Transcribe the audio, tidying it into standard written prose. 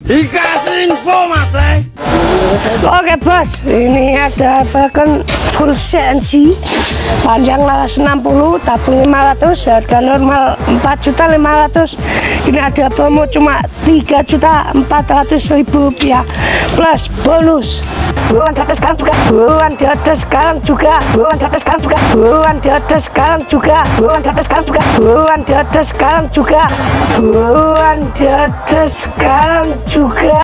Dikasih info mas. Oke bos, ini ada balkon full CNC, panjang laras 60, tabung 500, harga normal 4.500.000. Ini ada promo cuma 3.400.000 rupiah plus bonus. Buruan di atas sekarang juga, buruan di atas sekarang juga, buruan di atas sekarang juga, buruan di atas sekarang juga, buruan di atas sekarang juga, buruan di atas sekarang juga, buruan di atas sekarang juga.